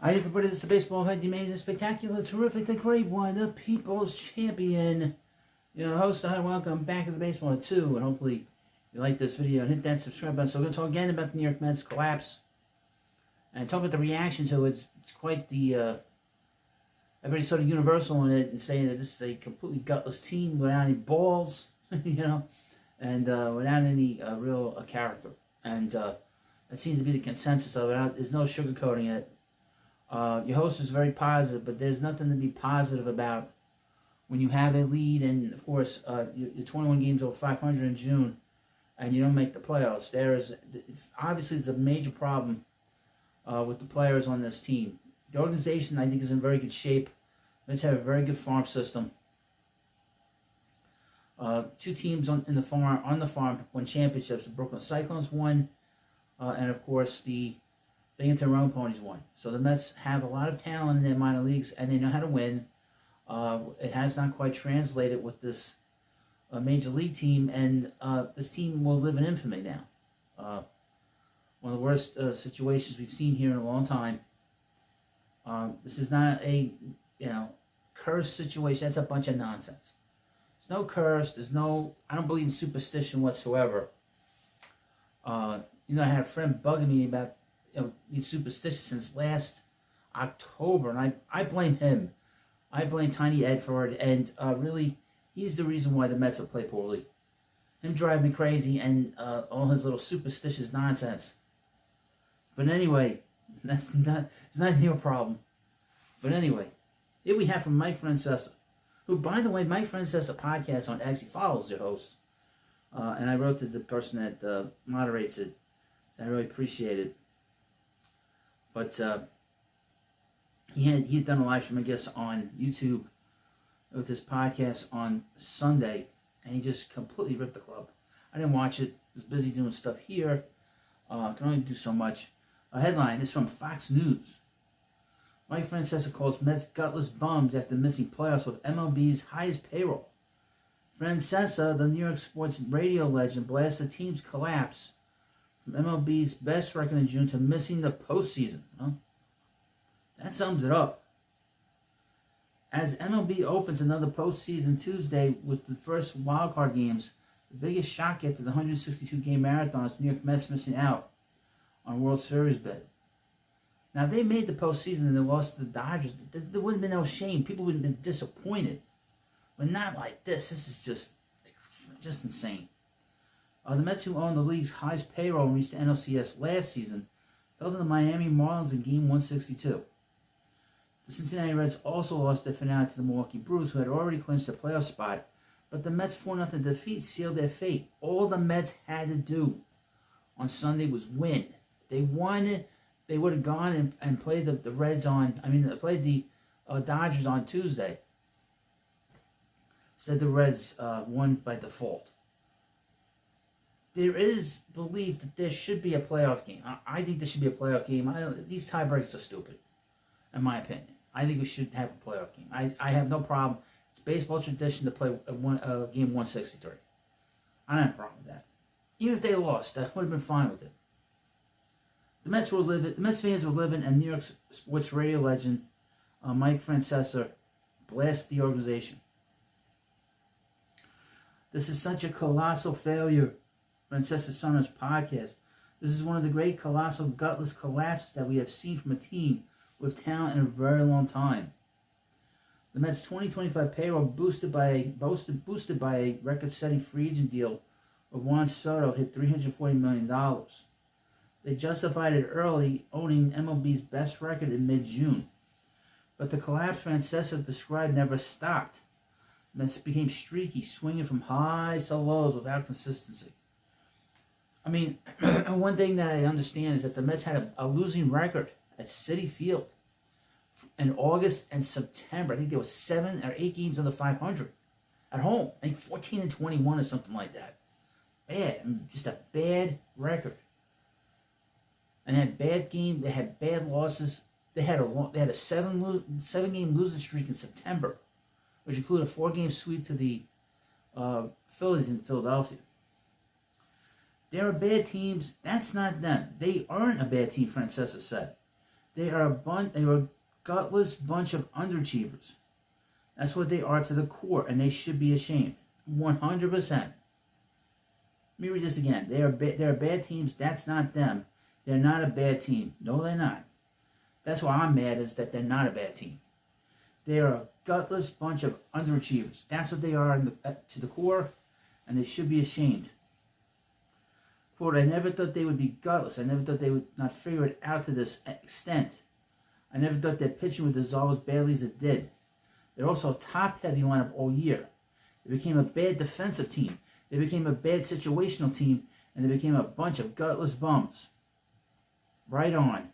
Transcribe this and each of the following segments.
Hi everybody, this is the Baseball Head, the amazing, spectacular, terrific, the great one, the people's champion. Your host, welcome back to the Baseball Head 2, and hopefully you like this video and hit that subscribe button. So we're going to talk again about the New York Mets collapse, and talk about the reaction to it. It's quite the, everybody's sort of universal on it, and saying that this is a completely gutless team without any balls, and without any real character. And that seems to be the consensus of it. There's no sugarcoating it. Your host is very positive, but there's nothing to be positive about when you have a lead, and of course, you're 21 games over 500 in June, and you don't make the playoffs. Obviously there's a major problem with the players on this team. The organization, I think, is in very good shape. Mets have a very good farm system. Two teams on the farm won championships. The Brooklyn Cyclones won, and of course the Binghamton Rome Ponies won. So the Mets have a lot of talent in their minor leagues, and they know how to win. It has not quite translated with this major league team, and this team will live in infamy now. One of the worst situations we've seen here in a long time. This is not a curse situation. That's a bunch of nonsense. There's no curse. I don't believe in superstition whatsoever. I had a friend bugging me about he's superstitious since last October, and I blame him. I blame Tiny Ed for it, and really, he's the reason why the Mets have played poorly. Him driving me crazy, and all his little superstitious nonsense. But anyway, it's not your problem. But anyway, here we have from Mike Francesca, who, by the way, Mike Francesca podcast on X, he follows your host, and I wrote to the person that moderates it, so I really appreciate it. But he had done a live stream, I guess, on YouTube with his podcast on Sunday, and he just completely ripped the club. I didn't watch it. I was busy doing stuff here. Can only do so much. A headline is from Fox News. Mike Francesca calls Mets gutless bums after missing playoffs with MLB's highest payroll. Francesca, the New York sports radio legend, blasts the team's collapse from MLB's best record in June to missing the postseason. Well, that sums it up. As MLB opens another postseason Tuesday with the first wildcard games, the biggest shock after the 162-game marathon is the New York Mets missing out on World Series bid. Now, if they made the postseason and they lost to the Dodgers, there wouldn't have been no shame. People would have been disappointed. But not like this. This is just insane. The Mets, who own the league's highest payroll and reached the NLCS last season, fell to the Miami Marlins in Game 162. The Cincinnati Reds also lost their finale to the Milwaukee Brewers, who had already clinched a playoff spot, but the Mets' 4-0 defeat sealed their fate. All the Mets had to do on Sunday was win. They won. They would have gone and played the Reds played the Dodgers on Tuesday. Said the Reds won by default. There is belief that there should be a playoff game. I think there should be a playoff game. These tiebreaks are stupid, in my opinion. I think we should have a playoff game. I have no problem. It's baseball tradition to play game 163. I don't have a problem with that. Even if they lost, that would have been fine with it. The Mets fans were living, and New York sports radio legend Mike Francesca blasted the organization. This is such a colossal failure. Francesca on his podcast. This is one of the great colossal gutless collapses that we have seen from a team with talent in a very long time. The Mets' 2025 payroll boosted by a record-setting free agent deal with Juan Soto hit $340 million. They justified it early, owning MLB's best record in mid-June. But the collapse Francesca described never stopped. The Mets became streaky, swinging from highs to lows without consistency. I mean, one thing that I understand is that the Mets had a losing record at Citi Field in August and September. I think there was 7 or 8 games under 500 at home. I think 14-21 or something like that. Bad, just a bad record. And they had bad game. They had bad losses. They had a 7-game losing streak in September, which included a 4-game sweep to the Phillies in Philadelphia. There are bad teams. That's not them. They aren't a bad team, Francesca said. They are they were a gutless bunch of underachievers. That's what they are to the core, and they should be ashamed. 100%. Let me read this again. They are bad teams. That's not them. They're not a bad team. No, they're not. That's why I'm mad, is that they're not a bad team. They are a gutless bunch of underachievers. That's what they are to the core, and they should be ashamed. Quote, I never thought they would be gutless. I never thought they would not figure it out to this extent. I never thought their pitching would dissolve as badly as it did. They're also a top-heavy lineup all year. They became a bad defensive team. They became a bad situational team, and they became a bunch of gutless bums. Right on.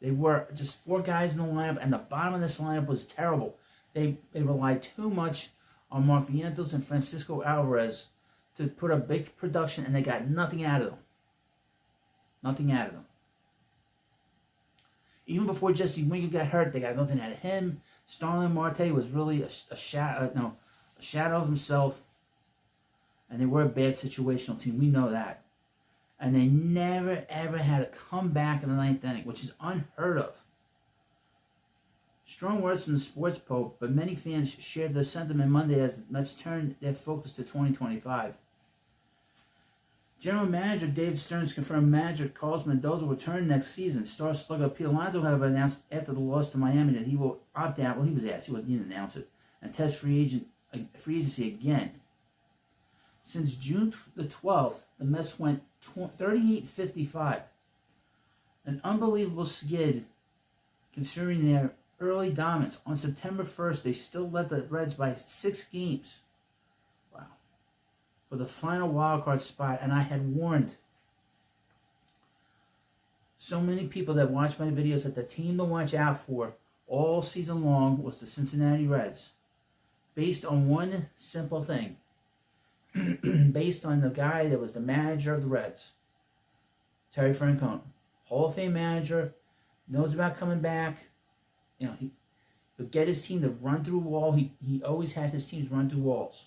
They were just 4 guys in the lineup, and the bottom of this lineup was terrible. They relied too much on Mark Vientos and Francisco Alvarez to put a big production, and they got nothing out of them. Nothing out of them. Even before Jesse Winker got hurt, they got nothing out of him. Starling Marte was really a shadow of himself, and they were a bad situational team. We know that. And they never, ever had a comeback in the 9th inning, which is unheard of. Strong words from the sports pope, but many fans shared their sentiment Monday as the Mets turned their focus to 2025. General Manager David Stearns confirmed manager Carlos Mendoza will return next season. Star slugger Pete Alonso, however, announced after the loss to Miami that he will opt out. Well, he was asked. He didn't announce it. And test free agency again. Since June the 12th, the Mets went 38-55. An unbelievable skid considering their early dominance. On September 1st, they still led the Reds by 6 games. Wow. For the final wildcard spot, and I had warned so many people that watch my videos that the team to watch out for all season long was the Cincinnati Reds. Based on one simple thing. Based on the guy that was the manager of the Reds, Terry Francona. Hall of Fame manager, knows about coming back. You know, he'll get his team to run through a wall. He always had his teams run through walls.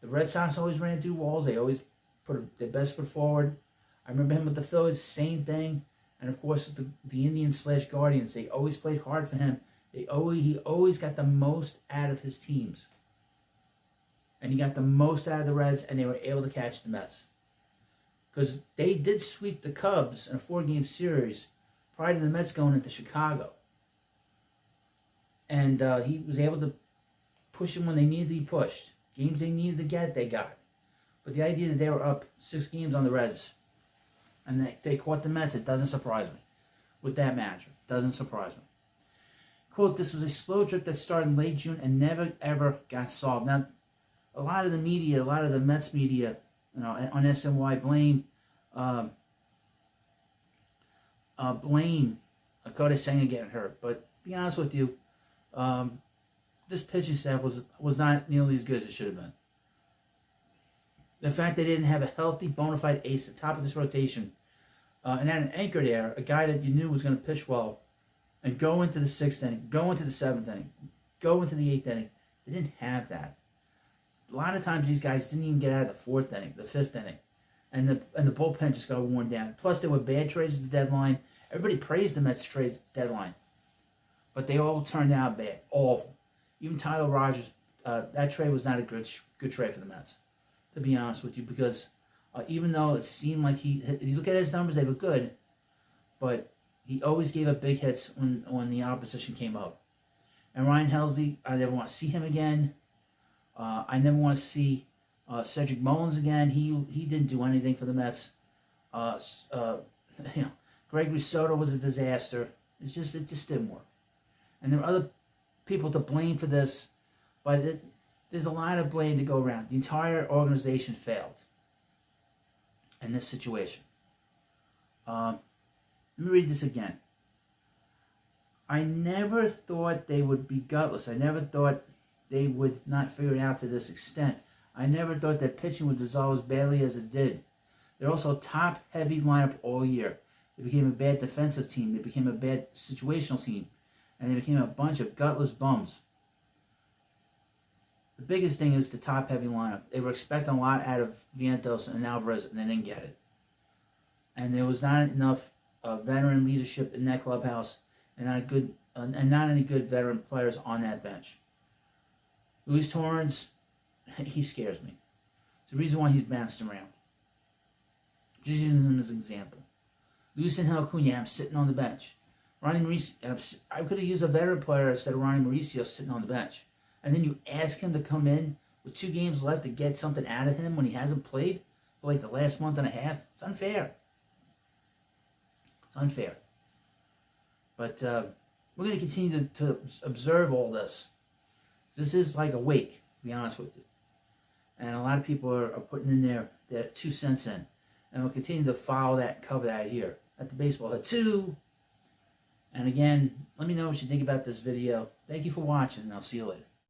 The Red Sox always ran through walls. They always put their best foot forward. I remember him with the Phillies, same thing. And of course, with the Indians/Guardians, they always played hard for him. He always got the most out of his teams. And he got the most out of the Reds, and they were able to catch the Mets. Because they did sweep the Cubs in a 4-game series prior to the Mets going into Chicago. And he was able to push them when they needed to be pushed. Games they needed to get, they got. But the idea that they were up 6 games on the Reds, and they caught the Mets, it doesn't surprise me. With that matchup, it doesn't surprise me. Quote, this was a slow drip that started in late June and never, ever got solved. Now, a lot of the media, a lot of the Mets media, on SNY blame Kodai Senga getting hurt. But to be honest with you, this pitching staff was not nearly as good as it should have been. The fact they didn't have a healthy, bona fide ace at the top of this rotation, and had an anchor there, a guy that you knew was going to pitch well, and go into the 6th inning, go into the 7th inning, go into the 8th inning. They didn't have that. A lot of times these guys didn't even get out of the 4th inning, the 5th inning. And the bullpen just got worn down. Plus, there were bad trades at the deadline. Everybody praised the Mets trades at the deadline. But they all turned out bad. All of them. Even Tyler Rogers, that trade was not a good trade for the Mets, to be honest with you. Because even though it seemed like if you look at his numbers, they look good. But he always gave up big hits when the opposition came up. And Ryan Helsley, I never want to see him again. I never want to see Cedric Mullins again. He didn't do anything for the Mets. Gregory Soto was a disaster. It just didn't work. And there are other people to blame for this, but there's a lot of blame to go around. The entire organization failed in this situation. Let me read this again. I never thought they would be gutless. I never thought they would not figure it out to this extent. I never thought that pitching would dissolve as badly as it did. They're also a top-heavy lineup all year. They became a bad defensive team. They became a bad situational team. And they became a bunch of gutless bums. The biggest thing is the top-heavy lineup. They were expecting a lot out of Vientos and Alvarez, and they didn't get it. And there was not enough veteran leadership in that clubhouse, and not any good veteran players on that bench. Luis Torrens, he scares me. It's the reason why he's bounced around. Just using him as an example. Luis Angel Acuna, I'm sitting on the bench. Ronnie Mauricio, I could have used a veteran player instead of Ronnie Mauricio sitting on the bench. And then you ask him to come in with 2 games left to get something out of him when he hasn't played for like the last month and a half. It's unfair. It's unfair. But we're going to continue to observe all this. This is like a wake, to be honest with you. And a lot of people are putting in their 2 cents in. And we'll continue to follow that, cover that here at the Baseball Hut 2. And again, let me know what you think about this video. Thank you for watching, and I'll see you later.